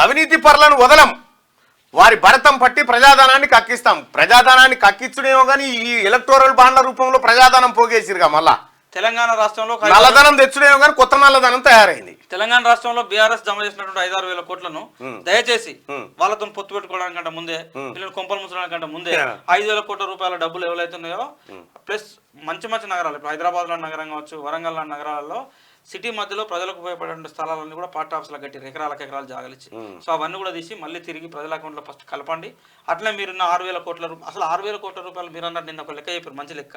అవినీతి పరులను వదలం, వారి భరతం పట్టి ప్రజాధనాన్ని కక్కిస్తాం. ప్రజాధనాన్ని కక్కించుడేమో కానీ ఈ ఎలక్టోరల్ బాండ్ల రూపంలో ప్రజాధనం పోగేసిరుగా. మళ్ళా తెలంగాణ రాష్ట్రంలో నల్లధనం తెచ్చుడేమో కానీ కొత్త నల్లధనం తయారైంది. తెలంగాణ రాష్ట్రంలో బీఆర్ఎస్ జమ చేసినటువంటి 5-6 వేల కోట్లను దయచేసి వాళ్ళతో పొత్తు పెట్టుకోవడానికంటే ముందే, వీళ్ళని కొంపలు ముంచడానికంటే ముందే 5,000 కోట్ల రూపాయల డబ్బులు ఎవరైతున్నాయో ప్లస్ మంచి మంచి నగరాలు, ఇప్పుడు హైదరాబాద్ లాంటి నగరం కావచ్చు, వరంగల్ లాంటి నగరాల్లో సిటీ మధ్యలో ప్రజలకు ఉపయోగపడే స్థలాలన్నీ కూడా పార్ట్ ఆఫీస్లో కట్టారు, ఎకరాలు జాగలిచ్చి. సో అవన్నీ కూడా తీసి మళ్ళీ తిరిగి ప్రజల అకౌంట్లో ఫస్ట్ కలపండి. అట్లే మీరున్న 6,000 కోట్ల అసలు 6,000 కోట్ల రూపాయలు మీరు అన్నట్టు నిన్న ఒక లెక్క చెప్పారు, మంచి లెక్క.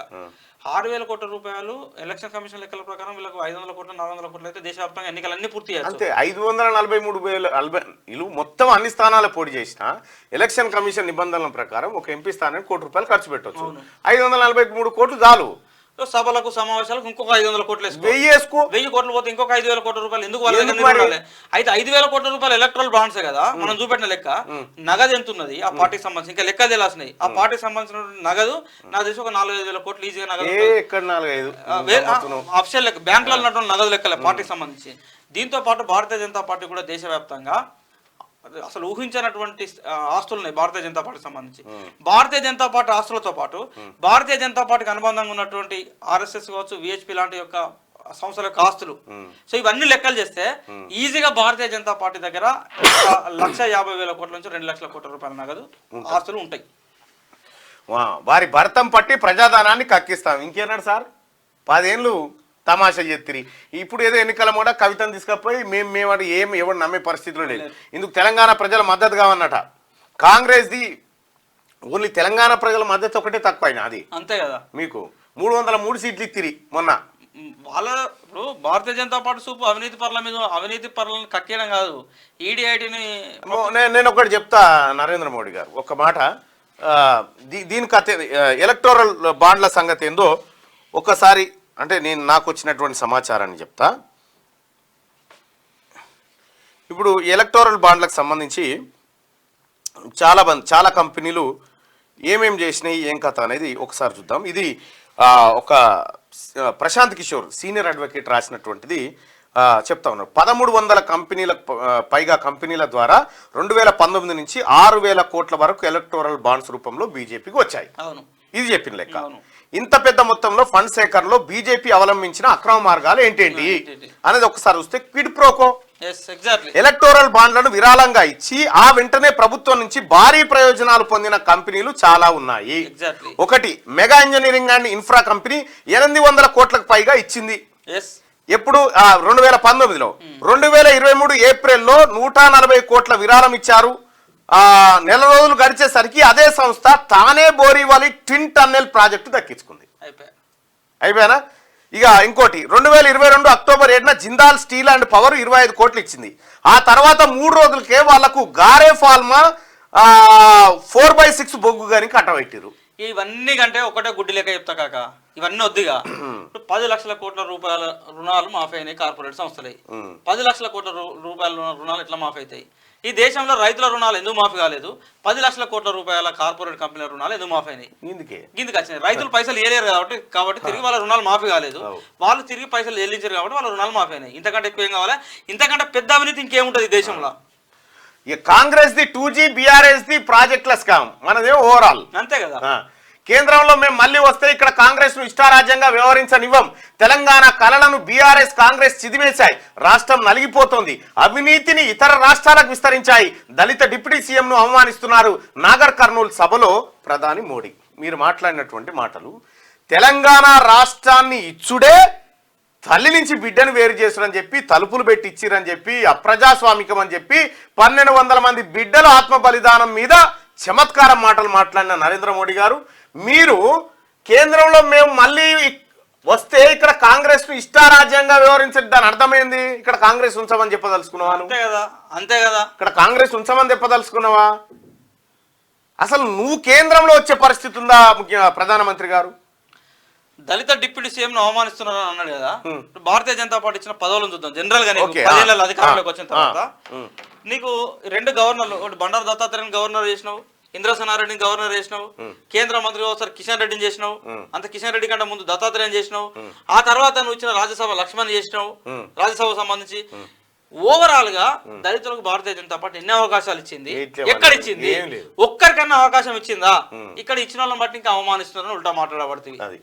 6,000 కోట్ల రూపాయలు ఎలక్షన్ కమిషన్ లెక్కల ప్రకారం వీళ్ళకు 500 కోట్లు 400 కోట్లు అయితే దేశవ్యాప్తంగా ఎన్నికలన్నీ పూర్తి చేయాలి. అంతే 543,000 మొత్తం అన్ని స్థానాలు పోటీ చేసిన ఎలక్షన్ కమిషన్ నిబంధనల ప్రకారం ఒక ఎంపీ స్థానానికి ₹1 ఖర్చు పెట్టవచ్చు. 543 కోట్లు చాలు. సభలకు సమావేశాలకు ఇంకొక 500 కోట్లు వేసుకో, 1000 కోట్లు పోతే ఇంకొక 5,000 కోట్ల రూపాయలు ఎందుకు వాళ్ళ దగ్గర? అయితే 5,000 కోట్ల రూపాయలు ఎలక్ట్రల్ బాండ్సే కదా మనం చూపెట్టిన లెక్క. నగదు ఎంత ఉన్నది ఆ పార్టీకి సంబంధించి ఇంకా లెక్క తెలియాల్సినాయి. ఆ పార్టీకి సంబంధించిన నగదు నాకు తెలిసి ఒక 4-5 కోట్లు ఈజీగా నగదు అఫిషియల్ లెక్క, బ్యాంకులలో ఉన్నటువంటి నగదు లెక్కలే పార్టీకి సంబంధించి. దీంతో పాటు భారతీయ జనతా పార్టీ కూడా దేశవ్యాప్తంగా అసలు ఊహించినటువంటి ఆస్తులు ఉన్నాయి భారతీయ జనతా పార్టీకి సంబంధించి. భారతీయ జనతా పార్టీ ఆస్తులతో పాటు భారతీయ జనతా పార్టీకి అనుబంధంగా ఉన్నటువంటి RSS కావచ్చు, VHP లాంటి యొక్క సంస్థల యొక్క ఆస్తులు. సో ఇవన్నీ లెక్కలు చేస్తే ఈజీగా భారతీయ జనతా పార్టీ దగ్గర 1,50,000 కోట్ల నుంచి 2,00,000 కోట్ల రూపాయల నగదు ఆస్తులు ఉంటాయి. వారి భరతం పట్టి ప్రజాధనాన్ని కక్కిస్తాం. ఇంకేనాడు సార్ 10 ఏళ్ళు తమాషా చేతిరి. ఇప్పుడు ఏదో ఎన్నికల మూడ కవితను తీసుకపోయి మేము ఎవరు నమ్మే పరిస్థితిలో లేదు. ఇందుకు తెలంగాణ ప్రజల మద్దతు కావన్నట. కాంగ్రెస్ది ఓన్లీ తెలంగాణ ప్రజల మద్దతు ఒకటే తక్కువైనా అది అంతే కదా. మీకు 303 సీట్లు ఇత్తిరి మొన్న. వాళ్ళ ఇప్పుడు భారతీయ జనతా పార్టీ సూపు అవినీతి పరుల మీద అవినీతి పరులను కక్కేయడం కాదు, ఈడీఐటీని. నేను ఒకటి చెప్తా నరేంద్ర మోడీ గారు ఒక మాట, దీనికి ఎలక్టోరల్ బాండ్ల సంగతి ఏందో ఒకసారి అంటే నాకు వచ్చినటువంటి సమాచారాన్ని చెప్తా. ఇప్పుడు ఎలక్టోరల్ బాండ్లకు సంబంధించి చాలా కంపెనీలు ఏమేం చేసినాయి ఏం కథ అనేది ఒకసారి చూద్దాం. ఇది ఒక ప్రశాంత్ కిషోర్ సీనియర్ అడ్వకేట్ రాసినటువంటిది చెప్తా ఉన్నారు. 1,300 కంపెనీల పైగా కంపెనీల ద్వారా 2019 నుంచి 6,000 కోట్ల వరకు ఎలక్టోరల్ బాండ్స్ రూపంలో బీజేపీకి వచ్చాయి. ఇది చెప్పిన లెక్క. ఇంత పెద్ద మొత్తంలో ఫండ్ సేకరణలో బీజేపీ అవలంబించిన అక్రమ మార్గాలు ఏంటేంటి అనేది ఒకసారి చూస్తే క్విడ్ ప్రోకో, ఎలక్టోరల్ బాండ్లను విరాళంగా ఇచ్చి ఆ వెంటనే ప్రభుత్వం నుంచి భారీ ప్రయోజనాలు పొందిన కంపెనీలు చాలా ఉన్నాయి. ఒకటి mega engineering and infra company 800 కోట్లకు పైగా ఇచ్చింది. ఎప్పుడు 2019లో. 2023 ఏప్రిల్లో 140 కోట్ల విరాళం ఇచ్చారు. నెల రోజులు గడిచేసరికి అదే సంస్థ తానే బోరీవలి ట్విన్ టన్నెల్ ప్రాజెక్టు దక్కించుకుంది. అయిపోయానా? ఇక ఇంకోటి 2022 అక్టోబర్ 7న జిందాల్ స్టీల్ అండ్ పవర్ 25 కోట్లు ఇచ్చింది. ఆ తర్వాత 3 రోజులకే వాళ్లకు గారే ఫాల్మా 4/6 బొగ్గు గాని కట్టబెట్టారు. ఇవన్నీ కంటే ఒకటే గుడ్డి లెక్క చెప్తా కాక, ఇవన్నీ వద్దుగా. 10 లక్షల కోట్ల రూపాయల రుణాలు మాఫీ అయినాయి కార్పొరేట్ సంస్థలే. 10 లక్షల కోట్ల రూపాయల రుణాలు ఎట్లా మాఫీ అవుతాయి? ఈ దేశంలో రైతుల రుణాలు ఎందుకు మాఫీ కాలేదు? 10 లక్షల కోట్ల రూపాయల కార్పొరేట్ కంపెనీల రుణాలు ఎందుకు మాఫీ అయినాయి? గిందుకు వచ్చినాయి. రైతులు పైసలు ఏలేరు కాబట్టి తిరిగి వాళ్ళ రుణాలు మాఫీ కాలేదు. వాళ్ళు తిరిగి పైసలు చెల్లించారు కాబట్టి వాళ్ళ రుణాలు మాఫీ అయినాయి. ఇంతకంటే ఎక్కువ ఏం కావాలి? ఇంతకంటే పెద్ద అవినీతి ఇంకేముంటుంది ఈ దేశంలో? Congress the 2G, BRS the ప్రాజెక్టుల స్కామ్, మనదే ఓవరాల్. అంతే కదా. కేంద్రంలో మేము మళ్ళీ వస్తే ఇక్కడ కాంగ్రెస్ ను ఇష్టారాజ్యంగా వ్యవహరించనివ్వం. తెలంగాణ కళలను బీఆర్ఎస్ కాంగ్రెస్ చిదిమేశాయి. రాష్ట్రం నలిగిపోతోంది. అవినీతిని ఇతర రాష్ట్రాలకు విస్తరించాయి. దళిత డిప్యూటీ సీఎంను అవమానిస్తున్నారు. నాగర్ కర్నూలు సభలో ప్రధాని మోడీ మీరు మాట్లాడినటువంటి మాటలు తెలంగాణ రాష్ట్రాన్ని ఇచ్చుడే తల్లి నుంచి బిడ్డను వేరు చేసుడని చెప్పి తలుపులు పెట్టి ఇచ్చిరని చెప్పి అప్రజాస్వామికం అని చెప్పి 1,200 మంది బిడ్డల ఆత్మ బలిదానం మీద చమత్కారం మాటలు మాట్లాడిన నరేంద్ర మోడీ గారు, మీరు కేంద్రంలో మేము మళ్ళీ వస్తే ఇక్కడ కాంగ్రెస్ ను ఇష్టారాజ్యంగా వ్యవహరించడం దాని అర్థమైంది. ఇక్కడ కాంగ్రెస్ ఉంచమని చెప్పదలుచుకున్నావా? అంతే కదా. ఇక్కడ కాంగ్రెస్ ఉంచమని చెప్పదలుచుకున్నావా? అసలు నువ్వు కేంద్రంలో వచ్చే పరిస్థితి ఉందా? ప్రధానమంత్రి గారు దళిత డిప్యూటీ సీఎం ను అవమానిస్తున్నారని అన్నాడు కదా. భారతీయ జనతా పార్టీ ఇచ్చిన పదవులను చూద్దాం. జనరల్ గా 10 ఏళ్ళ అధికారంలోకి వచ్చిన తర్వాత నీకు 2 గవర్నర్లు, ఒకటి బండారు దత్తాత్రేయని గవర్నర్ చేసినావు, ఇంద్రసేనారెడ్డిని గవర్నర్ చేసినావు, కేంద్ర మంత్రి ఒకసారి కిషన్ రెడ్డిని చేసినావు, అంత కిషన్ రెడ్డి కంటే ముందు దత్తాత్రేయని చేసినావు, ఆ తర్వాత నువ్వు ఇచ్చిన రాజ్యసభ లక్ష్మణ్ చేసినావు రాజ్యసభకు సంబంధించి. ఓవరాల్ గా దళితులకు భారతీయ జనతా పార్టీ ఎన్ని అవకాశాలు ఇచ్చింది, ఇట్లే ఎక్కడ ఇచ్చింది, ఏం లేదు. ఒక్కరికన్నా అవకాశం ఇచ్చిందా? ఇక్కడ ఇచ్చిన వాళ్ళని బట్టి ఇంకా అవమానిస్తున్నారని ఉల్టా మాట్లాడబడుతుంది. అది